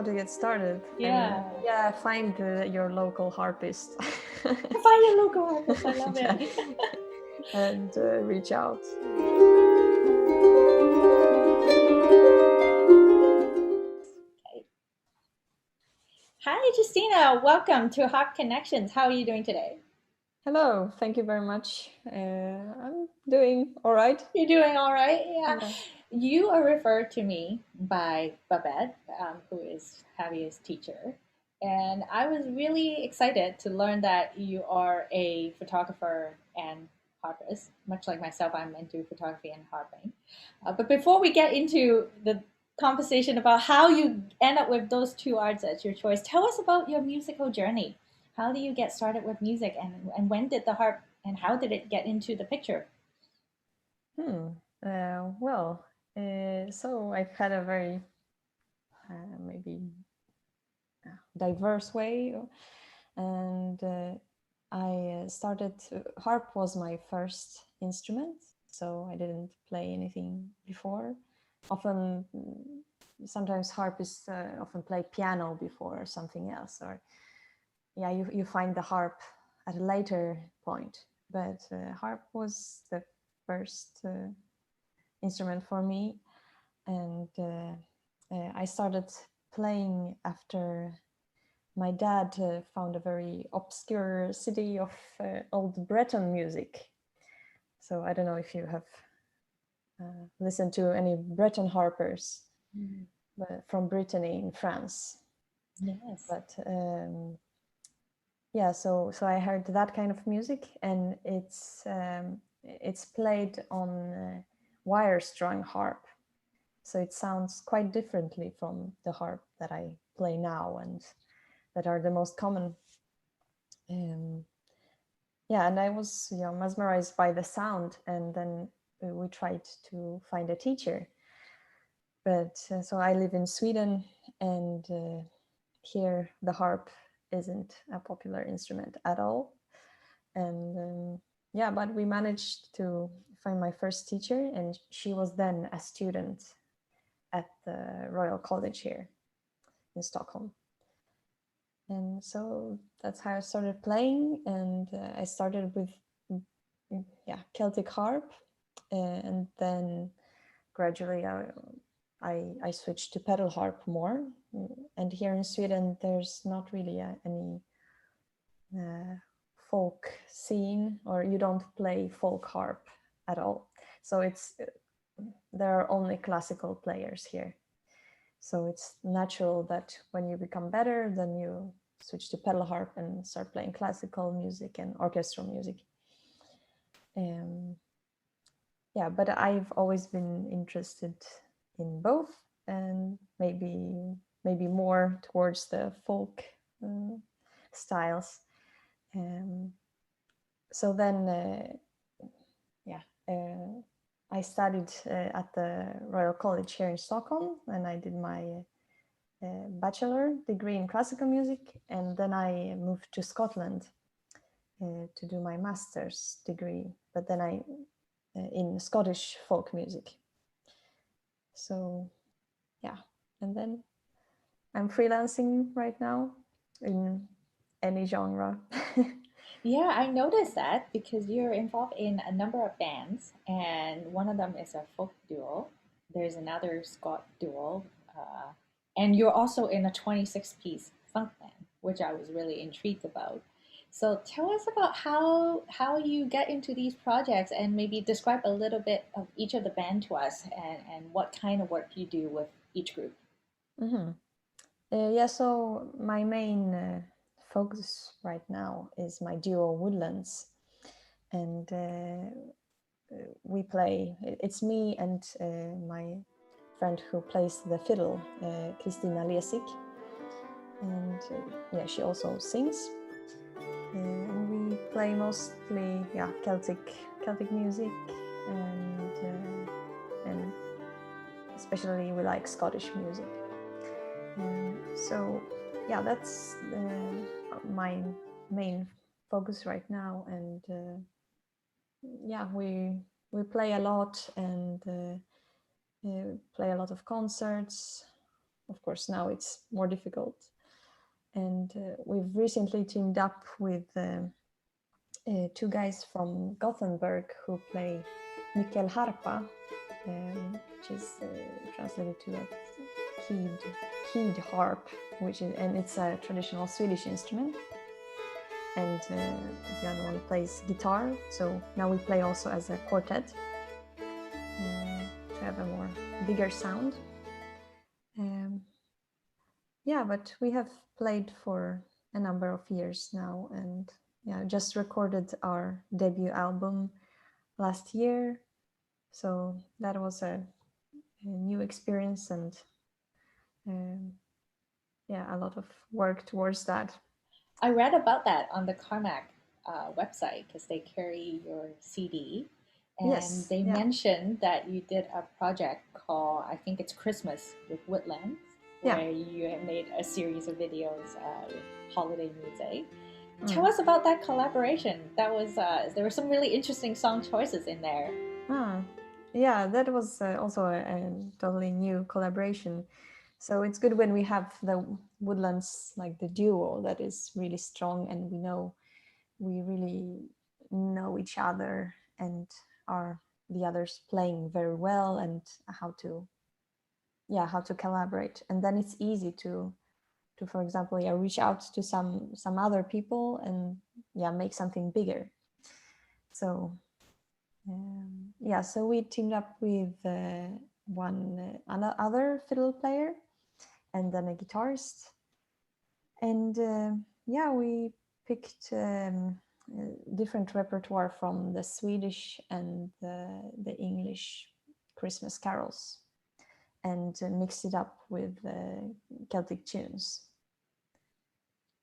how to get started. Yeah. And yeah, find your local harpist. Find your local harpist. I love it. And reach out. Okay. Hi, Justina. Welcome to Harp Connections. How are you doing today? Hello, thank you very much. I'm doing all right. You're doing all right? Yeah. Yeah. You are referred to me by Babette, who is Javier's teacher. And I was really excited to learn that you are a photographer and harpist. Much like myself, I'm into photography and harping. But before we get into the conversation about how you end up with those two arts as your choice, tell us about your musical journey. How do you get started with music, and when did the harp and how did it get into the picture? Well, so I've had a very maybe diverse way, and I started. Harp was my first instrument, so I didn't play anything before. Often, sometimes harpists often play piano before or something else, or yeah, you find the harp at a later point. But harp was the first instrument for me, and I started playing after my dad found a very obscure CD of old Breton music. So I don't know if you have listened to any Breton harpers from Brittany in France. Yes. But yeah, so I heard that kind of music, and it's played on wire-strung harp. So it sounds quite differently from the harp that I play now and that are the most common. Yeah, and I was mesmerized by the sound, and then we tried to find a teacher. But so I live in Sweden, and here the harp isn't a popular instrument at all. And yeah, but we managed to find my first teacher, and she was then a student at the Royal College here in Stockholm. And so that's how I started playing, and I started with Celtic harp, and then gradually I switched to pedal harp more. And here in Sweden, there's not really any folk scene, or you don't play folk harp at all. So there are only classical players here. So it's natural that when you become better, then you switch to pedal harp and start playing classical music and orchestral music. Yeah, but I've always been interested in both, and maybe more towards the folk styles. So then, I studied at the Royal College here in Stockholm, and I did my bachelor degree in classical music, and then I moved to Scotland to do my master's degree, but then I in Scottish folk music. So yeah, and then I'm freelancing right now in any genre. Yeah, I noticed that because you're involved in a number of bands, and one of them is a folk duo. There's another Scott duo, and you're also in a 26-piece funk band, which I was really intrigued about. So tell us about how you get into these projects, and maybe describe a little bit of each of the band to us, and what kind of work you do with each group. Mm-hmm. Yeah, so my main focus right now is my duo Woodlands, and we play. It's me and my friend who plays the fiddle, Kristina Lesik, and yeah, she also sings. And we play mostly Celtic music, and especially we like Scottish music. So yeah, that's my main focus right now, and yeah, we play a lot, and play a lot of concerts, of course, now it's more difficult. And we've recently teamed up with two guys from Gothenburg who play nyckelharpa, which is translated to a keyed harp, and it's a traditional Swedish instrument. And the other one plays guitar. So now we play also as a quartet to have a more bigger sound. Yeah, but we have played for a number of years now, and yeah, just recorded our debut album last year. So that was a new experience, and yeah, a lot of work towards that. I read about that on the Carmack website because they carry your CD. And Yes, they yeah, mentioned that you did a project called, I think it's Christmas with Woodlands, yeah. where you have made a series of videos with holiday music. Tell Mm. us about that collaboration. That was there were some really interesting song choices in there. Ah, yeah, that was also a totally new collaboration. So it's good when we have the Woodlands, like the duo that is really strong, and we really know each other and are the others playing very well, and how to collaborate. And then it's easy to for example, yeah, reach out to some other people and yeah, make something bigger. So yeah, so we teamed up with one other fiddle player and then a guitarist, and yeah, we picked different repertoire from the Swedish and the English Christmas carols, and mixed it up with Celtic tunes.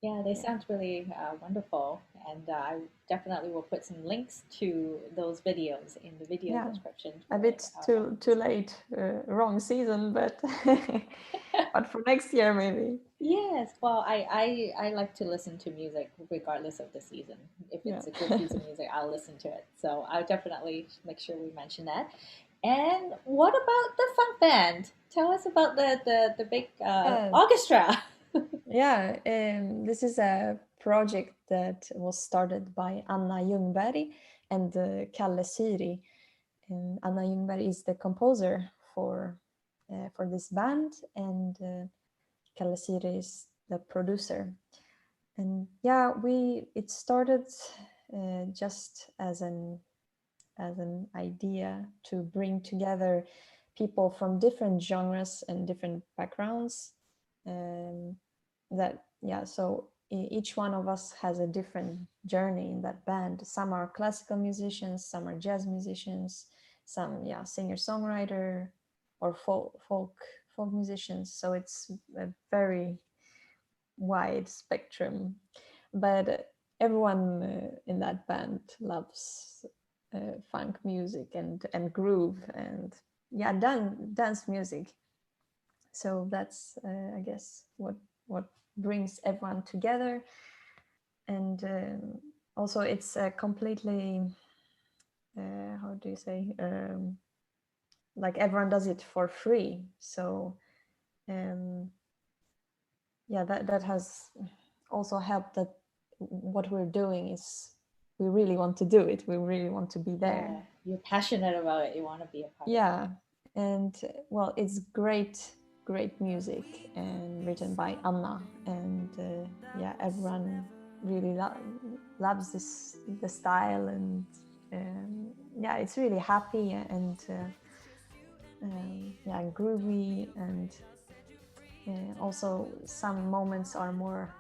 Yeah, they Yeah, sound really wonderful, and I definitely will put some links to those videos in the video yeah, description a for bit our too late, wrong season, but but for next year maybe. Yes, well, I like to listen to music regardless of the season. If Yeah. it's a good piece of music, I'll listen to it. So I'll definitely make sure we mention that. And what about the funk band? Tell us about the big Yeah, orchestra. yeah. This is a project that was started by Anna Ljungberg and Kalle Syri. And Anna Ljungberg is the composer for this band, and Kalle Syri is the producer. And yeah, it started just as an idea to bring together people from different genres and different backgrounds. Um, that yeah, so each one of us has a different journey in that band. Some are classical musicians, some are jazz musicians, some singer songwriter or folk musicians. So it's a very wide spectrum, but everyone in that band loves funk music and groove and dance music. So that's I guess what brings everyone together. And also it's a completely how do you say, like everyone does it for free. So um, yeah, that has also helped, that what we're doing is we really want to do it, we really want to be there. Yeah, you're passionate about it. You want to be a part of it. Yeah, and well, it's great music and written by Anna, and yeah, everyone really loves the style, and yeah, it's really happy and yeah, groovy, and also some moments are more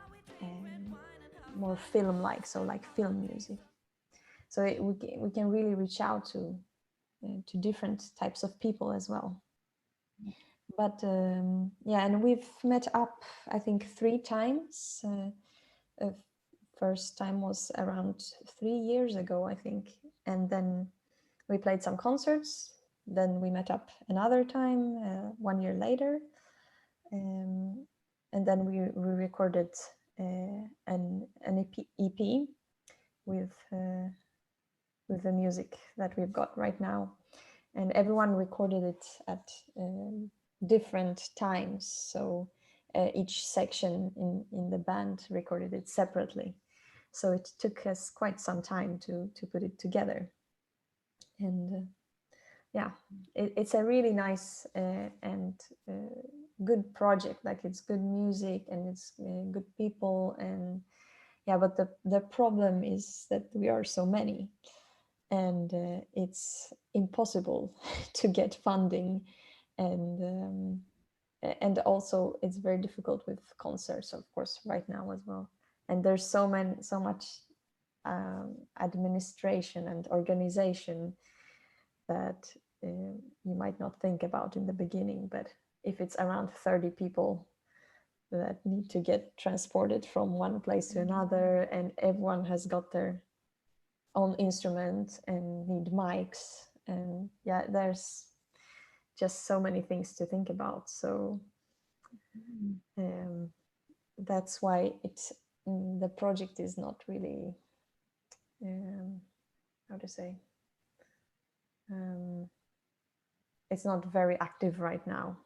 film like, so like film music. So we can really reach out to different types of people as well. But yeah, and we've met up I think 3 times. First time was around 3 years ago, I think, and then we played some concerts. Then we met up another time 1 year later, um, and then we recorded an EP with the music that we've got right now, and everyone recorded it at different times. So each section in the band recorded it separately. So it took us quite some time to put it together. And yeah, it's a really nice and good project. Like, it's good music and it's good people. And yeah, but the problem is that we are so many, and it's impossible to get funding. And also it's very difficult with concerts, of course, right now as well. And there's so much administration and organization that you might not think about in the beginning. But if it's around 30 people that need to get transported from one place to another, and everyone has got their own instrument and need mics, and yeah, there's just so many things to think about. So um, that's why the project is not really how to say, um, it's not very active right now.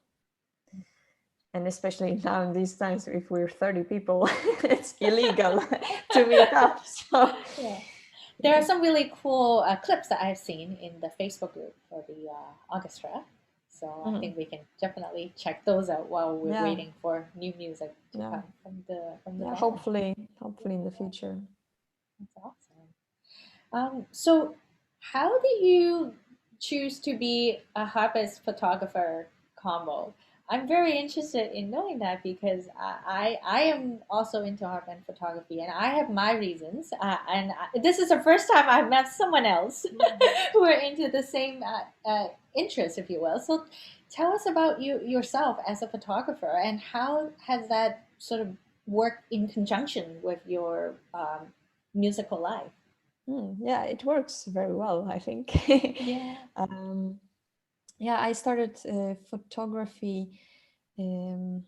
And especially now in these times, if we're 30 people, it's illegal to meet up. So Yeah. There are some really cool clips that I've seen in the Facebook group for the orchestra. So I think we can definitely check those out while we're yeah, waiting for new music to yeah, come from the yeah. band. Hopefully in the future. That's awesome. So, how did you choose to be a harpist photographer combo? I'm very interested in knowing that because I am also into harp and photography, and I have my reasons. This is the first time I've met someone else who are into the same interest, if you will. So, tell us about yourself as a photographer, and how has that sort of worked in conjunction with your musical life? Yeah, it works very well, I think. Yeah. um, yeah, I started photography. Um,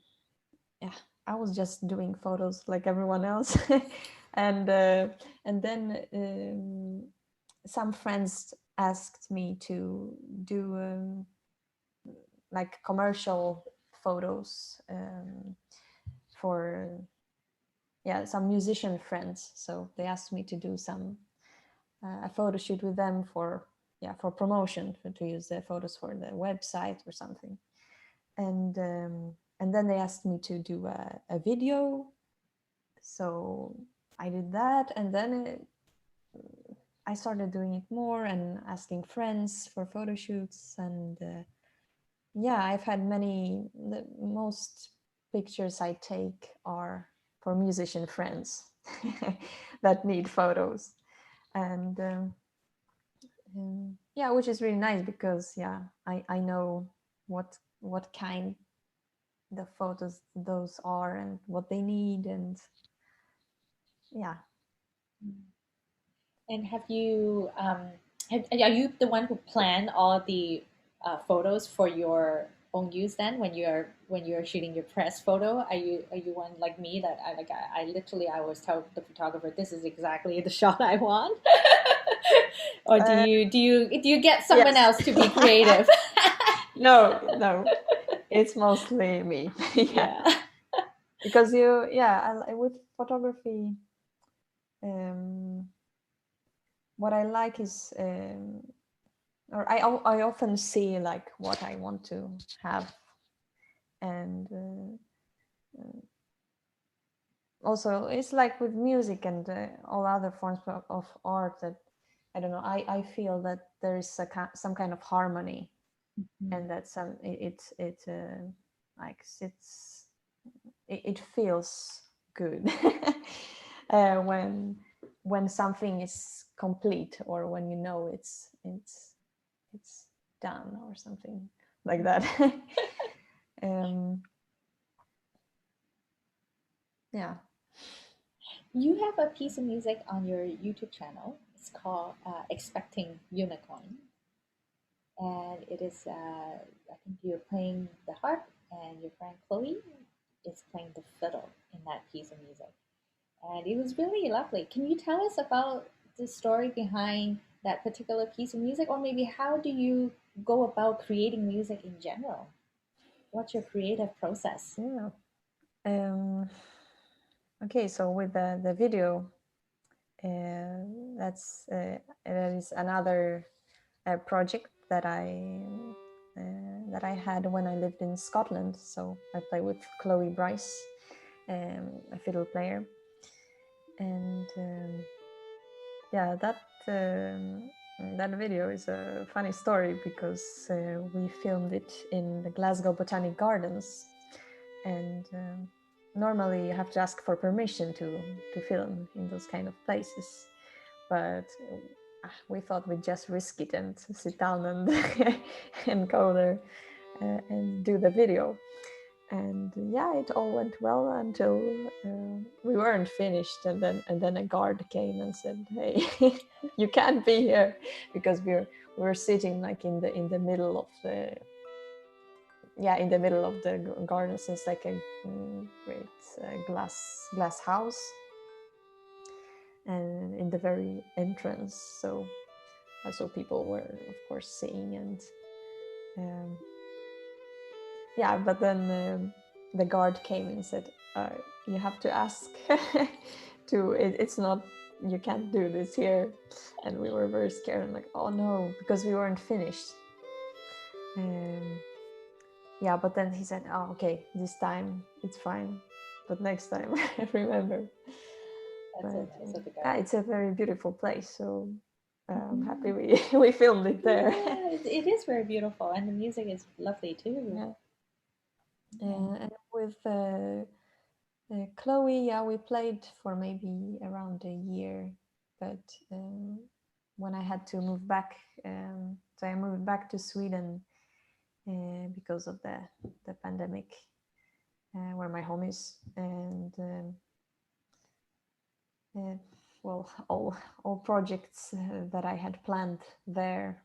yeah, I was just doing photos like everyone else, and then some friends asked me to do like commercial photos for yeah, some musician friends. So they asked me to do some a photo shoot with them for yeah, for promotion, to use the photos for the website or something. And then they asked me to do a video. So I did that, and then I started doing it more and asking friends for photo shoots. And yeah, I've had many. The most pictures I take are for musician friends that need photos. And yeah, which is really nice because yeah, I know what kind the photos those are and what they need. And yeah. And are you the one who planned all the photos for your own use then when you're shooting your press photo? Are you one like me that I literally I always tell the photographer this is exactly the shot I want? Or uh, do you get someone yes. else to be creative? No, it's mostly me. Yeah, Yeah. because yeah, with photography, um, what I like is or I often see like what I want to have. And also it's like with music and all other forms of art, that I don't know, I feel that there is some kind of harmony, and that some it like it feels good when something is complete, or when you know it's done or something like that. um yeah. You have a piece of music on your YouTube channel. It's called Expecting Unicorn. And it is, I think you're playing the harp, and your friend Chloe is playing the fiddle in that piece of music. And it was really lovely. Can you tell us about the story behind that particular piece of music, or maybe how do you go about creating music in general? what's your creative process? Yeah. Okay, so with the video, that is another project that I had when I lived in Scotland. So I play with Chloe Bryce, a fiddle player, and yeah, that video is a funny story because we filmed it in the Glasgow Botanic Gardens, and normally you have to ask for permission to film in those kind of places, but we thought we'd just risk it and sit down and and go there and do the video. And yeah, it all went well until we weren't finished, and then a guard came and said, "Hey, you can't be here," because we were sitting like in the middle of the gardens. It's like a great glass house, and in the very entrance. So people were of course seeing, and yeah, but then the guard came and said, you have to ask it's not, you can't do this here. And we were very scared and like, oh no, because we weren't finished. Yeah, but then he said, oh, okay, this time it's fine, but next time remember. That's so But nice of the yeah, guy. it's a very beautiful place, so I'm happy we filmed it there. Yeah, it is very beautiful, and the music is lovely too. Yeah. Yeah. And with Chloe, yeah, we played for maybe around a year, but when I had to move back, so I moved back to Sweden because of the pandemic, where my home is, and well, all projects that I had planned there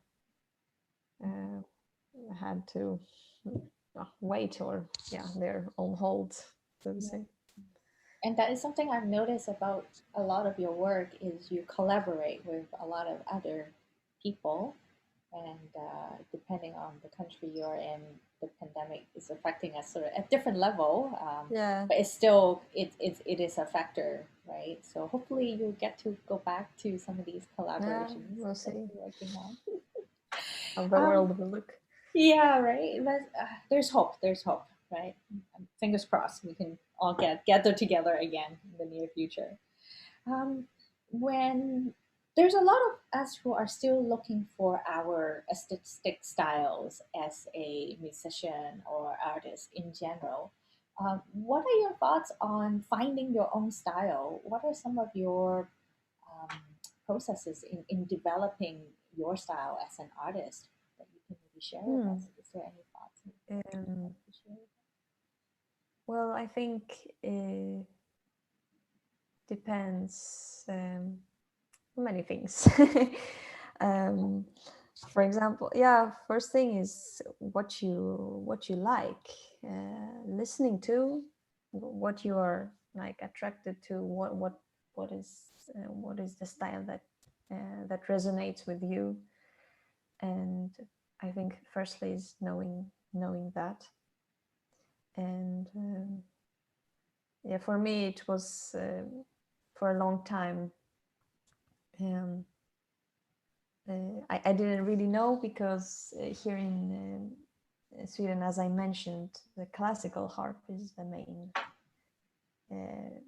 had to wait, or yeah, they're on hold, so to say. And that is something I've noticed about a lot of your work is you collaborate with a lot of other people, and depending on the country you're in, the pandemic is affecting us sort of at different level. Yeah, But it's still it is a factor, right? So hopefully you'll get to go back to some of these yeah, collaborations we'll that see you're working on. how the Um, world will look. yeah, right. But, there's hope. There's hope, right? Fingers crossed we can all get gather together again in the near future. Um, when there's a lot of us who are still looking for our aesthetic styles as a musician or artist in general. What are your thoughts on finding your own style? What are some of your um, processes in developing your style as an artist that you can maybe share with Hmm. us? Is there any thoughts that you'd Um, like to share? well, I think it depends many things. um, for example, yeah, first thing is what you like listening to, what you are like attracted to, what is the style that resonates with you. And I think firstly is knowing that. And yeah, for me it was for a long time um, I didn't really know, because here in Sweden, as I mentioned, the classical harp is the main. Uh,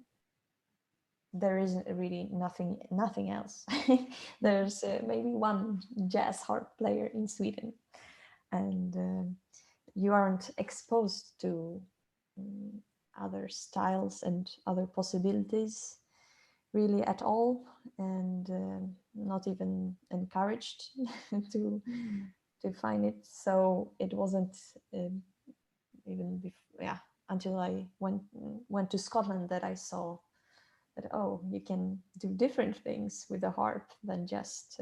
there isn't really nothing else. There's maybe one jazz harp player in Sweden, and you aren't exposed to um, other styles and other possibilities really at all, and not even encouraged to find it. So it wasn't even yeah, until I went to Scotland that I saw that, oh, you can do different things with a harp than just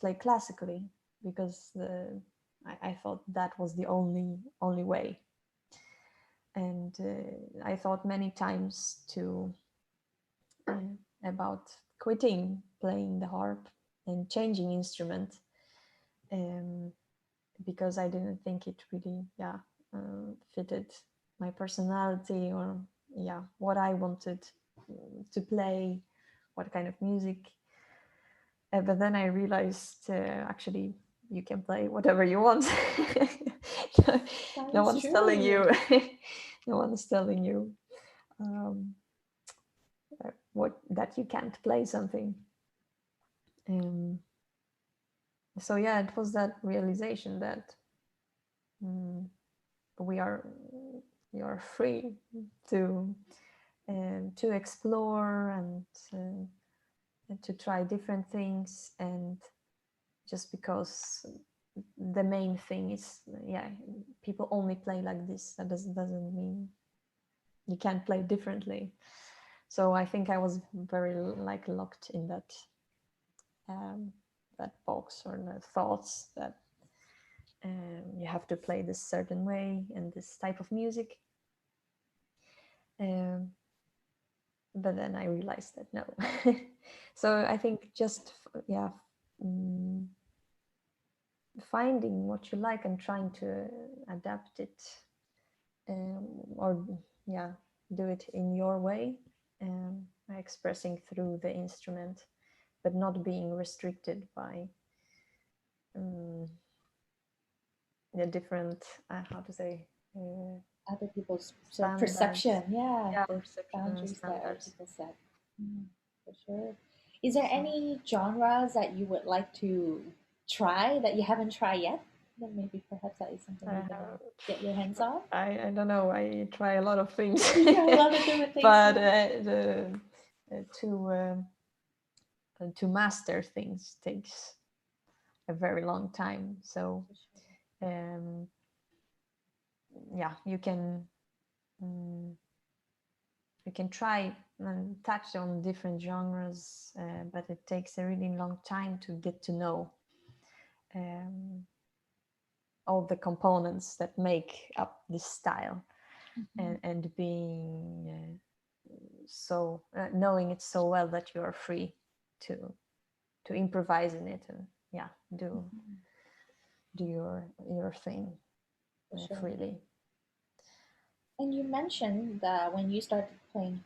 play classically, because I thought that was the only way. And I thought many times to about quitting playing the harp and changing instrument, um, because I didn't think it really, yeah, fitted my personality, or yeah, what I wanted to play, what kind of music. But then I realized actually you can play whatever you want. No That's one's telling true. you. No one's telling you um, what that you can't play something. Um, so yeah, it was that realization that mm, we are free to to explore and to try different things, and just because the main thing is, yeah, people only play like this, that doesn't mean you can't play differently. So I think I was very like locked in um, that box, or the thoughts that you have to play this certain way and this type of music. um, but then I realized that no. So I think just yeah, mm, finding what you like and trying to adapt it, or yeah, do it in your way, expressing through the instrument, but not being restricted by um, the different how to say Other people's sort of standards. perception, yeah, Yeah, the perception and boundaries that other standards. people set. Mm, for sure. Is there So any genres that you would like to try that you haven't tried yet? Then maybe perhaps that is something I you're gonna have, get your hands on. I don't know, I try a lot of things. You try a lot of different things, But yeah. to master things takes a very long time. So For sure. um, yeah, mm, you can try and touch on different genres, but it takes a really long time to get to know um, all the components that make up this style, Mhm. and being so knowing it so well that you are free to improvise in it, and yeah, do Mhm. your thing For sure. freely. And you mentioned that when you started playing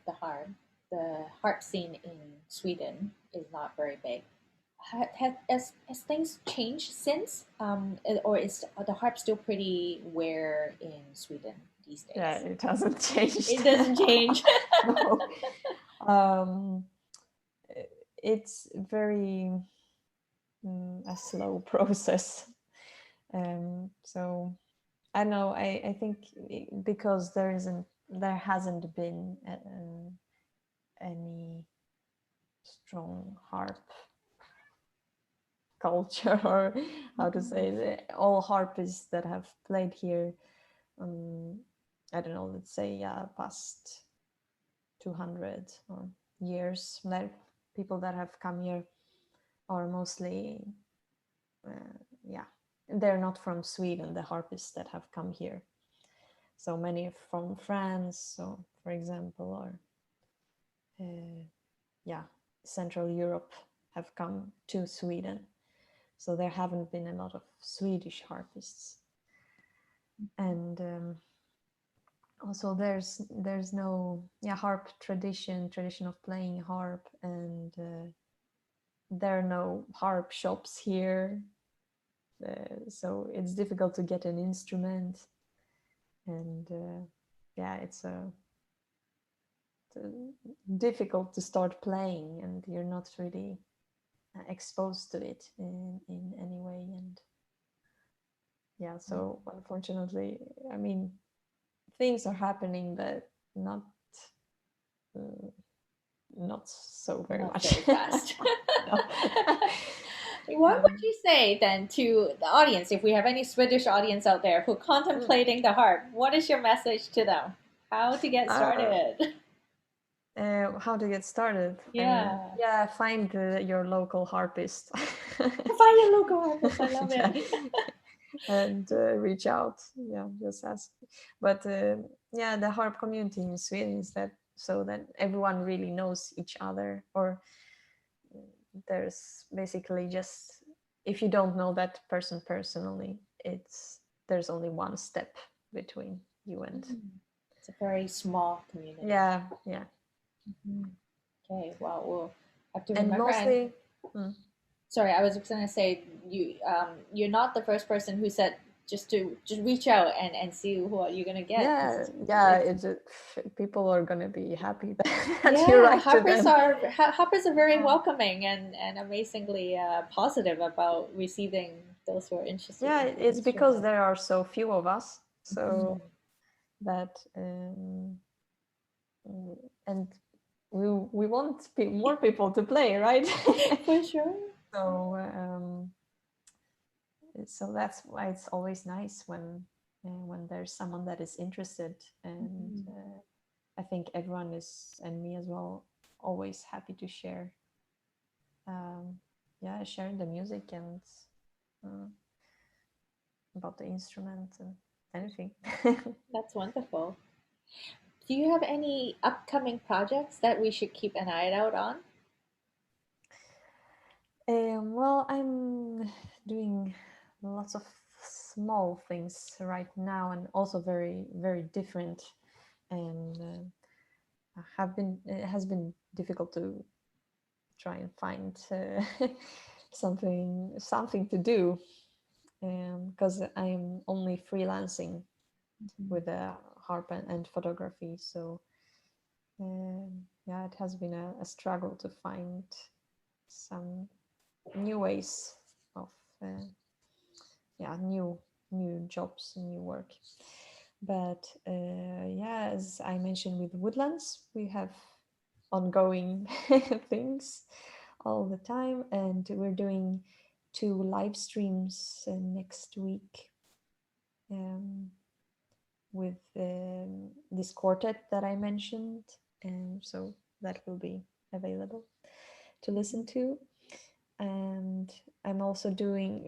the harp scene in Sweden is not very big. Has things changed since? Or is the harp still pretty rare in Sweden these Yeah, days? it hasn't changed. It doesn't change. No. um, it's very a slow process. So I know, I think because there hasn't been any strong harp culture, or how to Mhm. say, all harpists that have played here, um, I don't know, let's say past 200 or years, that people that have come here are mostly yeah, they're not from Sweden, the harpists that have come here. So many from France, so for example, or yeah, Central Europe have come to Sweden. So there haven't been a lot of Swedish harpists. And also there's no, yeah, harp tradition of playing harp, and there are no harp shops here, so it's difficult to get an instrument, and yeah, it's difficult to start playing, and you're not really exposed to it in any way. And yeah, so unfortunately, I mean, things are happening, but not uh, not so very Not much. very fast. No. What would you say then to the audience, if we have any Swedish audience out there who are contemplating the harp? What is your message to them? How to get uh, started? how to get started? I mean, Yeah. yeah, find your local harpist. Find your local harpist. I love Yeah. it. And reach out. Yeah, just ask. But yeah, the harp community in Sweden is that, so that everyone really knows each other, or there's basically just, if you don't know that person personally, it's there's only one step between you and It's a very small community. yeah. Okay, well, we'll have to And remember. mostly Sorry, I was just gonna say you're not the first person who said just reach out and see who are you gonna get. it's people are gonna be happy that you write to them. Harpers are very welcoming and amazingly positive about receiving those who are interested. Yeah, in the it's because instrument. there are so few of us, so Mhm. that and we want more people to play, right? For sure. So that's why it's always nice when there's someone that is interested, and I think everyone is, and me as well, always happy to share sharing the music and about the instrument and anything. That's wonderful. Do you have any upcoming projects that we should keep an eye out on? Well, I'm doing lots of small things right now, and also very, very different. And it has been difficult to try and find something to do, because I'm only freelancing with harp and photography. So it has been a struggle to find some new ways of new jobs and new work. But as I mentioned with Woodlands, we have ongoing things all the time, and we're doing 2 live streams next week with this quartet that I mentioned, and so that will be available to listen to. And I'm also doing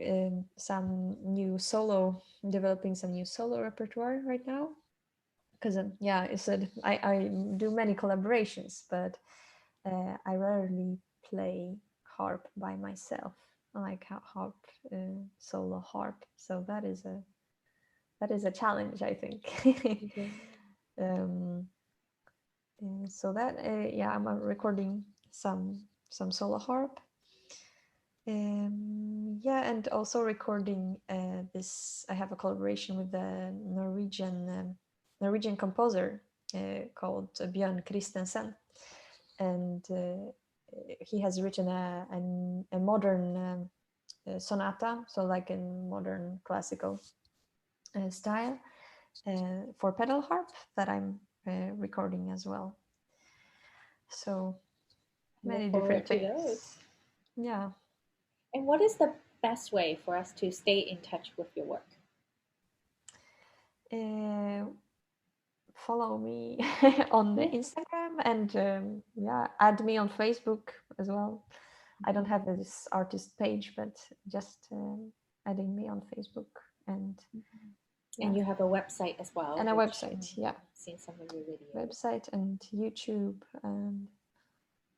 developing some new solo repertoire right now, because I do many collaborations, but I rarely play harp by myself. I like harp, solo harp, so that is a challenge, I think. um, so that I'm recording some solo harp. And also recording this. I have a collaboration with a Norwegian composer called Bjørn Christensen, and he has written a modern sonata, so like in modern classical style, for pedal harp that I'm recording as well. So many different things. Those. Yeah. And what is the best way for us to stay in touch with your work? Follow me on the Instagram, and add me on Facebook as well. I don't have this artist page, but just adding me on Facebook, and you have a website as well. And a website, yeah. I've seen some of your videos. Website and YouTube and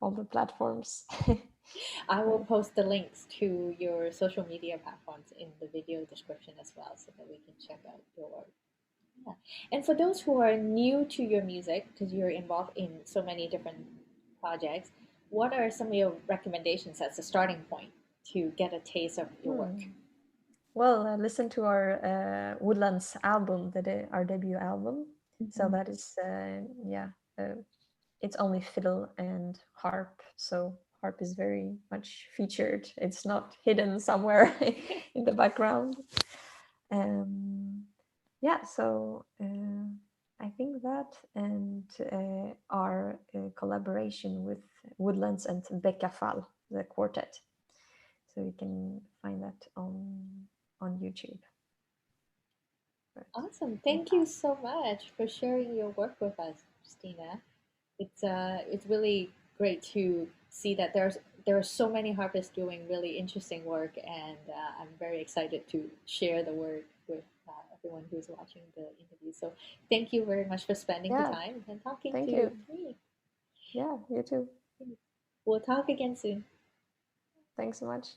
all the platforms. I will post the links to your social media platforms in the video description as well, so that we can check out your work. Yeah. And for those who are new to your music, because you're involved in so many different projects, what are some of your recommendations as a starting point to get a taste of your work? Well, listen to our Woodlands album, our debut album. So that is, it's only fiddle and harp. So harp is very much featured. It's not hidden somewhere in the background. So I think that, and our collaboration with Woodlands and Becca Fall, the quartet. So you can find that on YouTube. Awesome! Thank you so much for sharing your work with us, Christina. It's really great to see that there are so many harpists doing really interesting work, and I'm very excited to share the work with everyone who's watching the interview. So thank you very much for spending the time and talking to me. Yeah, you too. We'll talk again soon. Thanks so much.